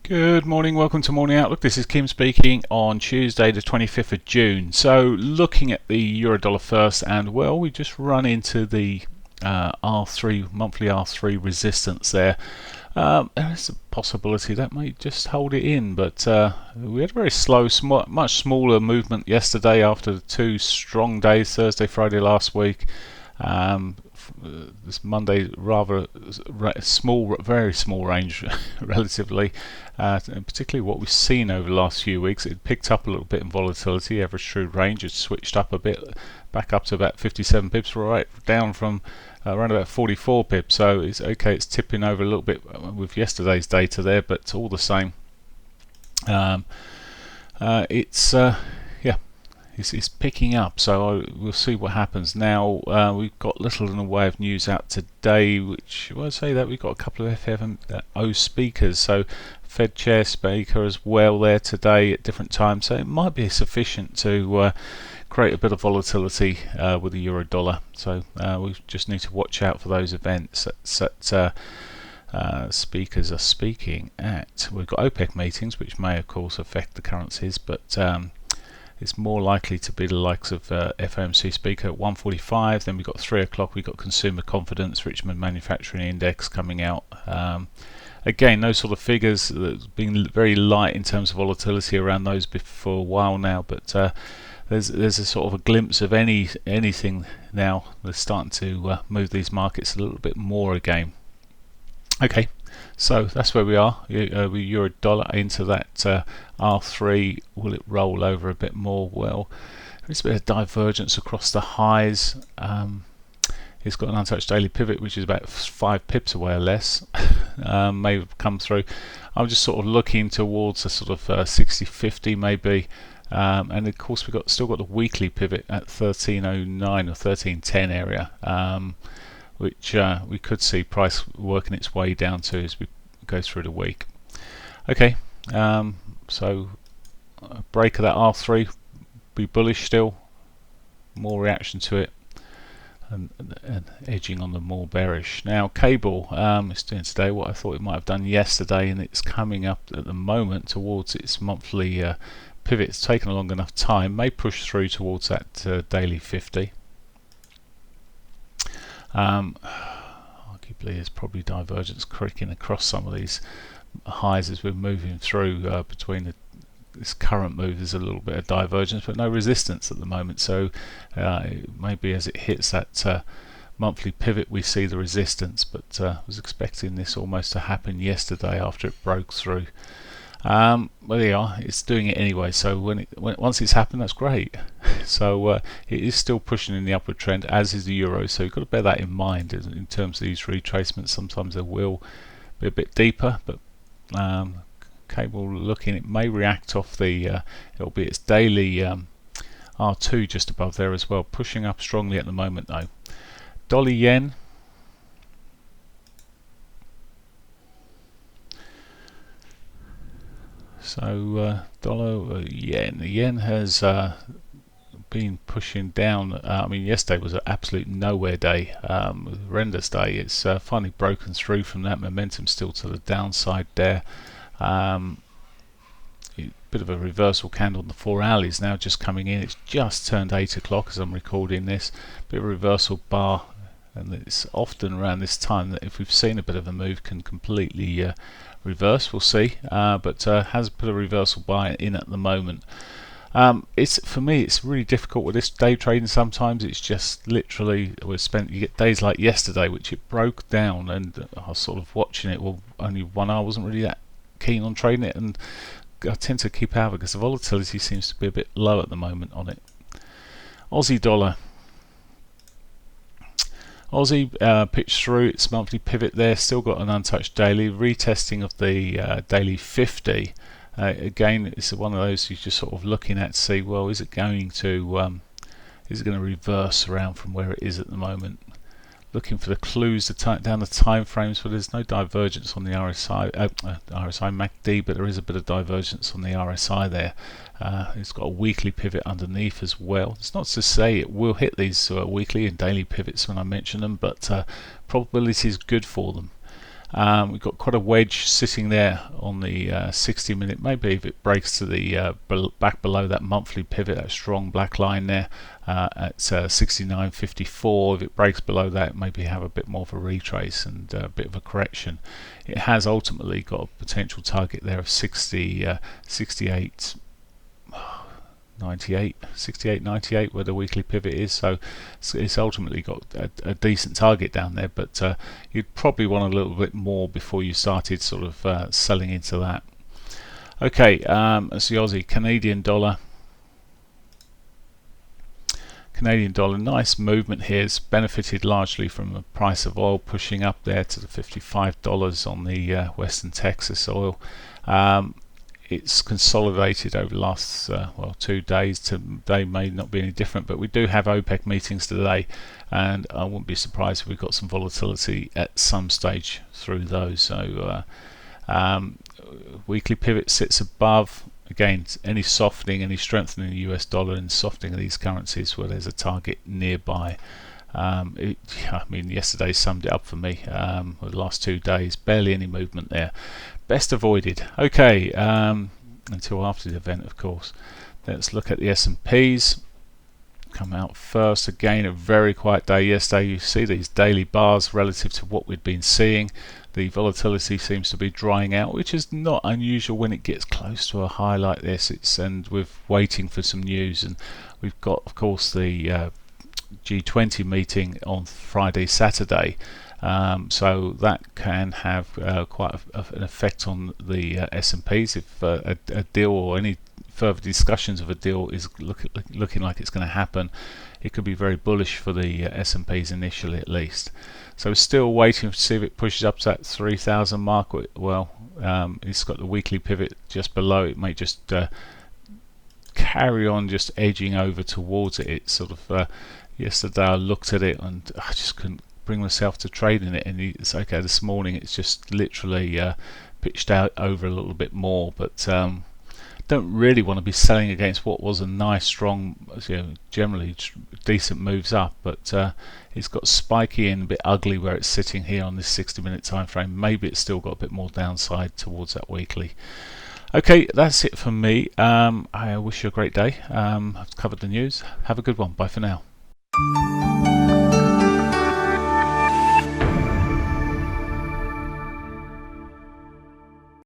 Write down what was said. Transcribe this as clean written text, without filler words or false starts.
Good morning, welcome to Morning Outlook. This is Kim speaking on Tuesday the 25th of June. So looking at the euro dollar first, and well, we just run into the R3 monthly R3 resistance there. There's a possibility that may just hold it in, but we had a very slow, much smaller movement yesterday after the two strong days, Thursday, Friday last week. This Monday, rather small, very small range relatively, and particularly what we've seen over the last few weeks. It picked up a little bit in volatility. Average true range has switched up a bit, back up to about 57 pips, right down from around about 44 pips. So it's okay, it's tipping over a little bit with yesterday's data there, but all the same, it's picking up, so we'll see what happens. Now we've got little in the way of news out today, which I say that we've got a couple of FFO speakers, so Fed chair speaker as well there today at different times, so it might be sufficient to create a bit of volatility with the euro dollar. So we just need to watch out for those events that speakers are speaking at. We've got OPEC meetings, which may of course affect the currencies, but it's more likely to be the likes of FOMC speaker at 1:45. Then we've got 3 o'clock. We've got consumer confidence, Richmond manufacturing index coming out. Again, those sort of figures being very light in terms of volatility around those for a while now, but there's a sort of a glimpse of anything now. They're starting to move these markets a little bit more again. Okay, so that's where we are. Euro dollar into that R3. Will it roll over a bit more? Well, there's a bit of divergence across the highs. It's got an untouched daily pivot, which is about 5 pips away or less. May have come through. I'm just sort of looking towards a sort of 60.50 maybe. And of course we've still got the weekly pivot at 1309 or 1310 area, which we could see price working its way down to as we go through the week. Okay, so a break of that R3, be bullish still, more reaction to it, and edging on the more bearish. Now cable, it's doing today what I thought it might have done yesterday, and it's coming up at the moment towards its monthly pivot. It's taken a long enough time, may push through towards that daily 50. Arguably there's probably divergence creaking across some of these highs as we're moving through between this current move. There's a little bit of divergence but no resistance at the moment, so maybe as it hits that monthly pivot we see the resistance, but I was expecting this almost to happen yesterday after it broke through. Well, there you are, it's doing it anyway, so once it's happened, that's great. So it is still pushing in the upward trend, as is the euro, so you've got to bear that in mind in terms of these retracements. Sometimes they will be a bit deeper, but cable looking, it may react off the it'll be its daily R2 just above there as well, pushing up strongly at the moment though. Dollar yen, so dollar yen. The yen has been pushing down. I mean, yesterday was an absolute nowhere day, horrendous day. It's finally broken through from that momentum, still to the downside there. Bit of a reversal candle on the 4 hourlies now just coming in. It's just turned 8 o'clock as I'm recording this. Bit of a reversal bar, and it's often around this time that if we've seen a bit of a move can completely reverse. We'll see, but has put a reversal bar in at the moment. For me it's really difficult with this day trading. Sometimes it's just literally you get days like yesterday which it broke down, and I was sort of watching it. Well, only 1 hour, wasn't really that keen on trading it, and I tend to keep out because the volatility seems to be a bit low at the moment on it. Aussie dollar. Aussie pitched through its monthly pivot there, still got an untouched daily, retesting of the daily 50. Again, it's one of those you're just sort of looking at to see, well, is it going to reverse around from where it is at the moment? looking for the clues to tighten down the time frames, but there's no divergence on the RSI MACD, but there is a bit of divergence on the RSI there. It's got a weekly pivot underneath as well. It's not to say it will hit these weekly and daily pivots when I mention them, but probability is good for them. We've got quite a wedge sitting there on the 60-minute. Maybe if it breaks to the back below that monthly pivot, that strong black line there at 69.54, if it breaks below that, maybe have a bit more of a retrace and a bit of a correction. It has ultimately got a potential target there of 68.98 where the weekly pivot is, so it's ultimately got a decent target down there, but you'd probably want a little bit more before you started sort of selling into that. Okay, that's the Aussie. Canadian dollar, nice movement here. It's benefited largely from the price of oil pushing up there to the $55 on the Western Texas oil. It's consolidated over the last 2 days. Today may not be any different, but we do have OPEC meetings today, and I wouldn't be surprised if we've got some volatility at some stage through those. So weekly pivot sits above. Again, any softening, any strengthening in the US dollar and softening of these currencies where there's a target nearby. I mean, yesterday summed it up for me. The last 2 days, barely any movement there. Best avoided. Okay, until after the event, of course. Let's look at the S&Ps. Come out first. Again, a very quiet day yesterday. You see these daily bars relative to what we'd been seeing. The volatility seems to be drying out, which is not unusual when it gets close to a high like this. And we're waiting for some news, and we've got, of course, the G20 meeting on Friday, Saturday. So that can have quite an effect on the S&Ps if a deal or any further discussions of a deal is looking like it's going to happen. It could be very bullish for the S&Ps initially, at least. So still waiting to see if it pushes up to that 3,000 mark. Well, it's got the weekly pivot just below. It may just carry on just edging over towards it. It's sort of yesterday I looked at it and I just couldn't bring myself to trade in it, and it's okay. This morning it's just literally pitched out over a little bit more, but don't really want to be selling against what was a nice strong, generally decent moves up, but it's got spiky and a bit ugly where it's sitting here on this 60-minute time frame. Maybe it's still got a bit more downside towards that weekly. Okay, that's it from me. I wish you a great day. I've covered the news. Have a good one. Bye for now.